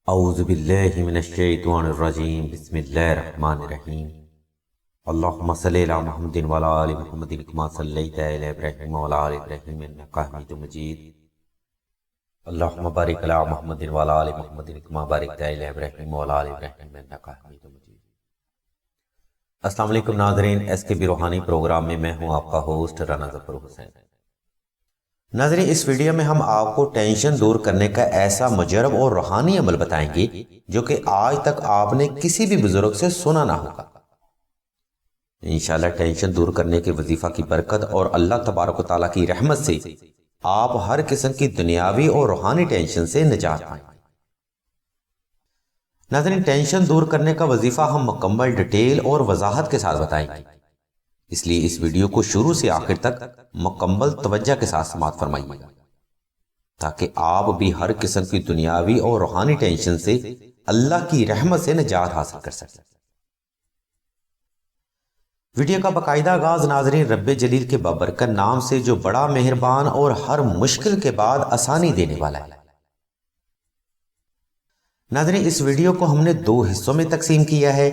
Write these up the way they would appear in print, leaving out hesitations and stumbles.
اعوذ باللہ من الشیطان الرجیم بسم اللہ الرحمن الرحیم اللہم صلی علی محمد وعلی آل محمد کما صلیت علی ابراہیم وعلی آل ابراہیم انک حمید مجید اللہم بارک علی محمد وعلی آل محمد کما بارکت علی ابراہیم وعلی آل ابراہیم انک حمید مجید۔ السلام علیکم ناظرین، ایس کے بی روحانی پروگرام میں ہوں آپ کا ہوسٹ رانا ظفر حسین۔ ناظرین، اس ویڈیو میں ہم آپ کو ٹینشن دور کرنے کا ایسا مجرب اور روحانی عمل بتائیں گے جو کہ آج تک آپ نے کسی بھی بزرگ سے سنا نہ ہوگا۔ انشاءاللہ ٹینشن دور کرنے کے وظیفہ کی برکت اور اللہ تبارک و تعالیٰ کی رحمت سے آپ ہر قسم کی دنیاوی اور روحانی ٹینشن سے نجات پائیں۔ ناظرین، ٹینشن دور کرنے کا وظیفہ ہم مکمل ڈیٹیل اور وضاحت کے ساتھ بتائیں گے، اس لیے اس ویڈیو کو شروع سے آخر تک مکمل توجہ کے ساتھ سماعت فرمائیے گا تاکہ آپ بھی ہر قسم کی دنیاوی اور روحانی ٹینشن سے اللہ کی رحمت سے نجات حاصل کر سکیں۔ ویڈیو کا باقاعدہ آغاز ناظرین رب جلیل کے بابرکت نام سے جو بڑا مہربان اور ہر مشکل کے بعد آسانی دینے والا ہے۔ ناظرین، اس ویڈیو کو ہم نے 2 حصوں میں تقسیم کیا ہے۔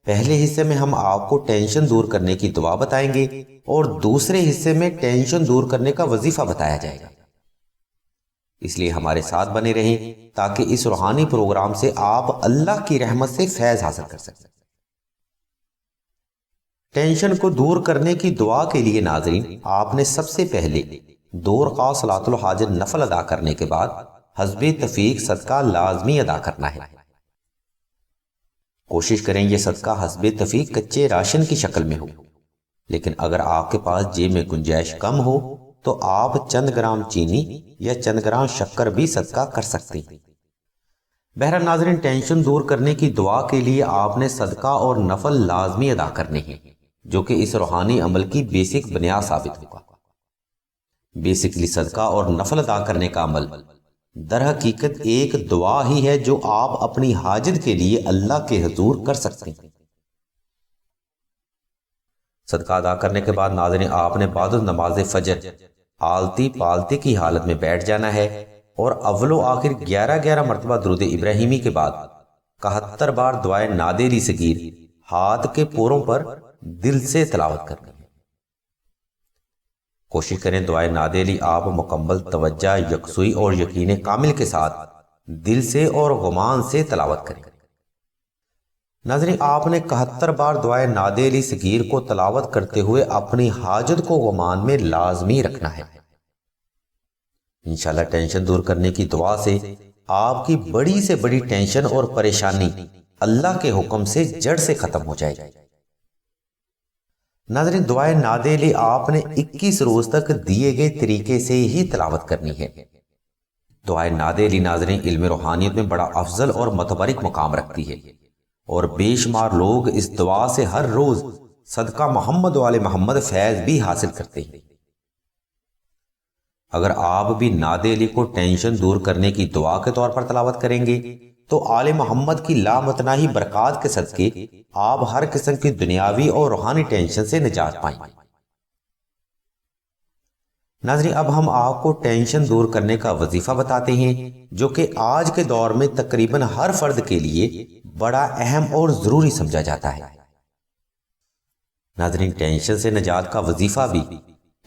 پہلے حصے میں ہم آپ کو ٹینشن دور کرنے کی دعا بتائیں گے اور دوسرے حصے میں ٹینشن دور کرنے کا وظیفہ بتایا جائے گا، اس لیے ہمارے ساتھ بنے رہیں تاکہ اس روحانی پروگرام سے آپ اللہ کی رحمت سے فیض حاصل کر سکیں۔ ٹینشن کو دور کرنے کی دعا کے لیے ناظرین آپ نے سب سے پہلے 2 رکعت صلاۃ الحاجت نفل ادا کرنے کے بعد حسب تفیق صدقہ لازمی ادا کرنا ہے۔ کوشش کریں یہ صدقہ حسب تفیق کچے راشن کی شکل میں ہو، لیکن اگر آپ کے پاس جیب میں گنجائش کم ہو تو آپ چند گرام چینی یا چند گرام شکر بھی صدقہ کر سکتے ہیں۔ بہرحال ناظرین، ٹینشن دور کرنے کی دعا کے لیے آپ نے صدقہ اور نفل لازمی ادا کرنے ہیں، جو کہ اس روحانی عمل کی بیسک بنیاد ثابت ہوگا۔ بیسکلی صدقہ اور نفل ادا کرنے کا عمل در حقیقت ایک دعا ہی ہے جو آپ اپنی حاجت کے لیے اللہ کے حضور کر سکتے ہیں۔ صدقہ ادا کرنے کے بعد ناظرین آپ نے بعد نماز فجر آلتی پالتی کی حالت میں بیٹھ جانا ہے اور اول و آخر 11 مرتبہ درود ابراہیمی کے بعد 71 بار دعائے نادے لی صغیر ہاتھ کے پوروں پر دل سے تلاوت کرنی ہے۔ کوشش کریں دعائے نادے لی آپ مکمل توجہ، یکسوئی اور یقین کامل کے ساتھ دل سے اور غمان سے تلاوت کریں۔ ناظرین، آپ نے 71 بار دعائے نادے لی صغیر کو تلاوت کرتے ہوئے اپنی حاجت کو غمان میں لازمی رکھنا ہے۔ انشاءاللہ ٹینشن دور کرنے کی دعا سے آپ کی بڑی سے بڑی ٹینشن اور پریشانی اللہ کے حکم سے جڑ سے ختم ہو جائے گی۔ ناظرین، دعائے نادے لی آپ نے 21 روز تک دیے گئے طریقے سے ہی تلاوت کرنی ہے۔ دعائے نادے لی ناظرین علم روحانیت میں بڑا افضل اور متبرک مقام رکھتی ہے اور بے شمار لوگ اس دعا سے ہر روز صدقہ محمد و آل محمد فیض بھی حاصل کرتے ہیں۔ اگر آپ بھی نادے لی کو ٹینشن دور کرنے کی دعا کے طور پر تلاوت کریں گے تو آل محمد کی لامتناہی برکات کے صدقے آپ ہر قسم کی دنیاوی اور روحانی ٹینشن سے نجات پائیں۔ ناظرین، اب ہم آپ کو ٹینشن دور کرنے کا وظیفہ بتاتے ہیں جو کہ آج کے دور میں تقریباً ہر فرد کے لیے بڑا اہم اور ضروری سمجھا جاتا ہے۔ ناظرین، ٹینشن سے نجات کا وظیفہ بھی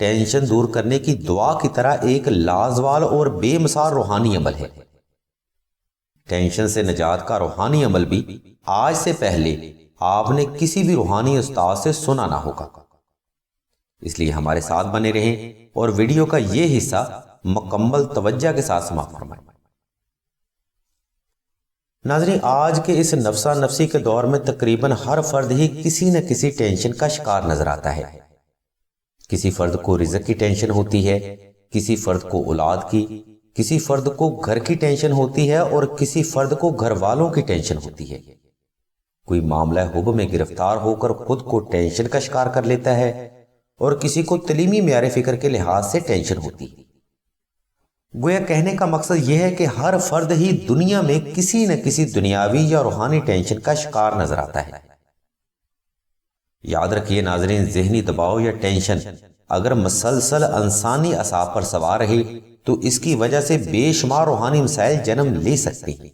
ٹینشن دور کرنے کی دعا کی طرح ایک لازوال اور بے مثال روحانی عمل ہے۔ ٹینشن سے نجات کا روحانی عمل بھی آج سے پہلے آپ نے کسی بھی روحانی استاد سے سنا نہ ہوگا، اس لیے ہمارے ساتھ بنے رہیں اور ویڈیو کا یہ حصہ مکمل توجہ کے ساتھ سماعت فرمائیں۔ ناظرین، آج کے اس نفسا نفسی کے دور میں تقریباً ہر فرد ہی کسی نہ کسی ٹینشن کا شکار نظر آتا ہے۔ کسی فرد کو رزق کی ٹینشن ہوتی ہے، کسی فرد کو اولاد کی، کسی فرد کو گھر کی ٹینشن ہوتی ہے اور کسی فرد کو گھر والوں کی ٹینشن ہوتی ہے۔ کوئی معاملہ حب میں گرفتار ہو کر خود کو ٹینشن کا شکار کر لیتا ہے اور کسی کو تعلیمی معیار فکر کے لحاظ سے ٹینشن ہوتی ہے۔ گویا کہنے کا مقصد یہ ہے کہ ہر فرد ہی دنیا میں کسی نہ کسی دنیاوی یا روحانی ٹینشن کا شکار نظر آتا ہے۔ یاد رکھیے ناظرین، ذہنی دباؤ یا ٹینشن اگر مسلسل انسانی اعصاب پر سوار رہے تو اس کی وجہ سے بے شمار روحانی مسائل جنم لے سکتے ہیں۔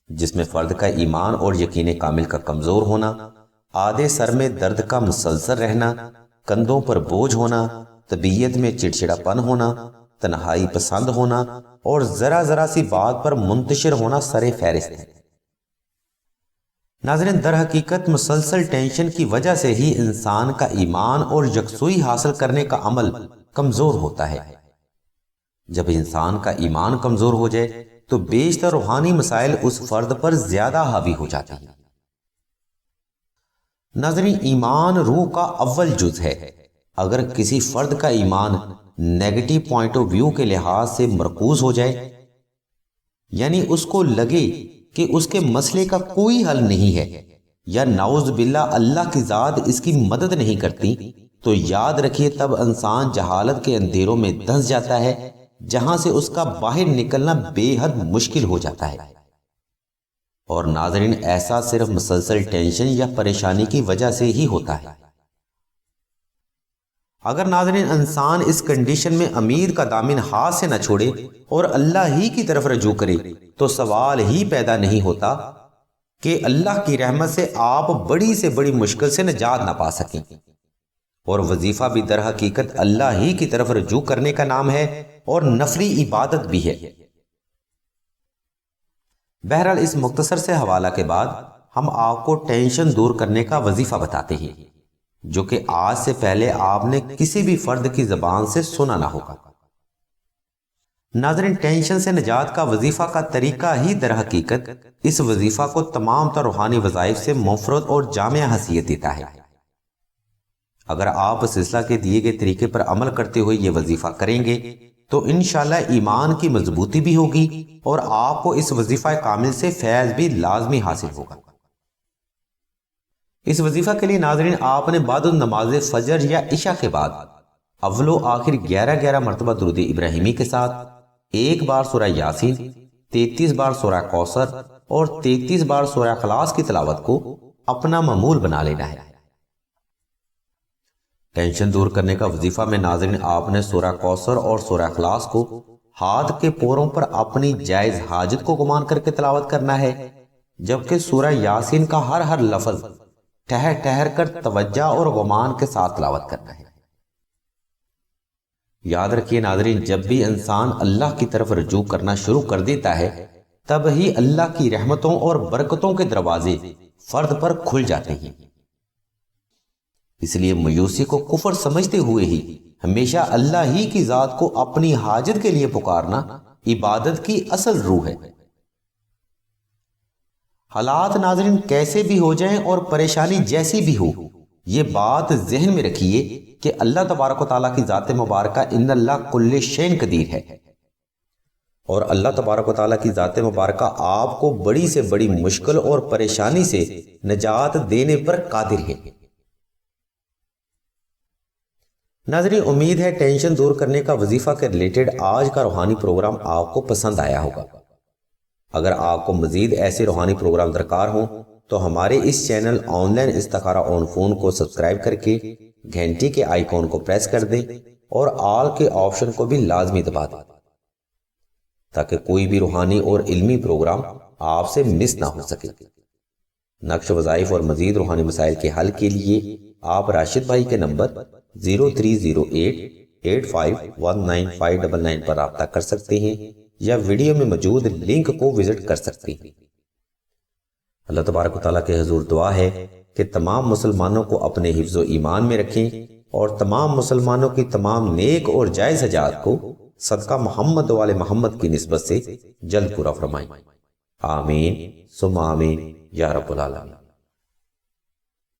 جس میں فرد کا ایمان اور یقین کامل کا کمزور ہونا، آدھے سر میں درد کا مسلسل رہنا، کندھوں پر بوجھ ہونا، طبیعت میں چڑچڑا پن ہونا، تنہائی پسند ہونا اور ذرا ذرا سی بات پر منتشر ہونا سر فہرست ہے۔ ناظرین، در حقیقت مسلسل ٹینشن کی وجہ سے ہی انسان کا ایمان اور یکسوئی حاصل کرنے کا عمل کمزور ہوتا ہے۔ جب انسان کا ایمان کمزور ہو جائے تو بیشتر روحانی مسائل اس فرد پر زیادہ حاوی ہو جاتے ہیں۔ ناظرین، ایمان روح کا اول جز ہے۔ اگر کسی فرد کا ایمان نیگیٹو پوائنٹ آف ویو کے لحاظ سے مرکوز ہو جائے، یعنی اس کو لگے کہ اس کے مسئلے کا کوئی حل نہیں ہے، یا نعوذ باللہ اللہ کی ذات اس کی مدد نہیں کرتی، تو یاد رکھیے تب انسان جہالت کے اندھیروں میں دھنس جاتا ہے، جہاں سے اس کا باہر نکلنا بے حد مشکل ہو جاتا ہے۔ اور ناظرین، ایسا صرف مسلسل ٹینشن یا پریشانی کی وجہ سے ہی ہوتا ہے۔ اگر ناظرین انسان اس کنڈیشن میں امید کا دامن ہاتھ سے نہ چھوڑے اور اللہ ہی کی طرف رجوع کرے تو سوال ہی پیدا نہیں ہوتا کہ اللہ کی رحمت سے آپ بڑی سے بڑی مشکل سے نجات نہ پا سکیں۔ اور وظیفہ بھی در حقیقت اللہ ہی کی طرف رجوع کرنے کا نام ہے اور نفلی عبادت بھی ہے۔ بہرحال اس مختصر سے حوالہ کے بعد ہم آپ کو ٹینشن دور کرنے کا وظیفہ بتاتے ہیں، جو کہ آج سے پہلے آپ نے کسی بھی فرد کی زبان سے سنا نہ ہوگا۔ ناظرین، ٹینشن سے نجات کا وظیفہ کا طریقہ ہی در حقیقت اس وظیفہ کو تمام تر روحانی وظائف سے منفرد اور جامع حیثیت دیتا ہے۔ اگر آپ سلسلہ کے دیے گئے طریقے پر عمل کرتے ہوئے یہ وظیفہ کریں گے تو انشاءاللہ ایمان کی مضبوطی بھی ہوگی اور آپ کو اس وظیفہ کامل سے فیض بھی لازمی حاصل ہوگا۔ اس وظیفہ کے لیے ناظرین آپ نے بعد نماز فجر یا عشاء کے بعد اول و آخر 11 مرتبہ درود ابراہیمی کے ساتھ 1 بار سورہ یاسین، 33 بار سورہ کوثر اور 33 بار سورہ اخلاص کی تلاوت کو اپنا معمول بنا لینا ہے۔ ٹینشن دور کرنے کا وظیفہ میں ناظرین آپ نے سورہ کوثر اور سورہ اخلاص کو ہاتھ کے پوروں پر اپنی جائز حاجت کو گمان کر کے تلاوت کرنا ہے، جبکہ سورہ یاسین کا ہر لفظ ٹھہر ٹھہر کر توجہ اور گمان کے ساتھ تلاوت کرنا ہے۔ یاد رکھیے ناظرین، جب بھی انسان اللہ کی طرف رجوع کرنا شروع کر دیتا ہے تب ہی اللہ کی رحمتوں اور برکتوں کے دروازے فرد پر کھل جاتے ہیں۔ اس لیے مایوسی کو کفر سمجھتے ہوئے ہی ہمیشہ اللہ ہی کی ذات کو اپنی حاجت کے لیے پکارنا عبادت کی اصل روح ہے۔ حالات ناظرین کیسے بھی ہو جائیں اور پریشانی جیسی بھی ہو، یہ بات ذہن میں رکھیے کہ اللہ تبارک و تعالیٰ کی ذات مبارکہ ان اللہ کل شین قدیر ہے، اور اللہ تبارک و تعالیٰ کی ذات مبارکہ آپ کو بڑی سے بڑی مشکل اور پریشانی سے نجات دینے پر قادر ہے۔ ناظرین، امید ہے ٹینشن دور کرنے کا وظیفہ کے ریلیٹڈ آج کا روحانی پروگرام آپ کو پسند آیا ہوگا۔ اگر آپ کو مزید ایسے روحانی پروگرام درکار ہوں تو ہمارے اس چینل آن لائن استخارہ آن فون کو سبسکرائب کر کے گھنٹی کے آئیکن کو پریس کر دیں اور آل کے آپشن کو بھی لازمی دبا دیں، تاکہ کوئی بھی روحانی اور علمی پروگرام آپ سے مس نہ ہو سکے۔ نقش وظائف اور مزید روحانی مسائل کے حل کے لیے آپ راشد بھائی کے نمبر 0308851959 پر رابطہ کر سکتے ہیں یا ویڈیو میں موجود لنک کو وزٹ کر سکتے ہیں۔ اللہ تبارک و تعالیٰ کے حضور دعا ہے کہ تمام مسلمانوں کو اپنے حفظ و ایمان میں رکھیں اور تمام مسلمانوں کی تمام نیک اور جائز حاجات کو صدقہ محمد والے محمد کی نسبت سے جلد پورا فرمائیں۔ آمین ثم آمین یا رب العالمین۔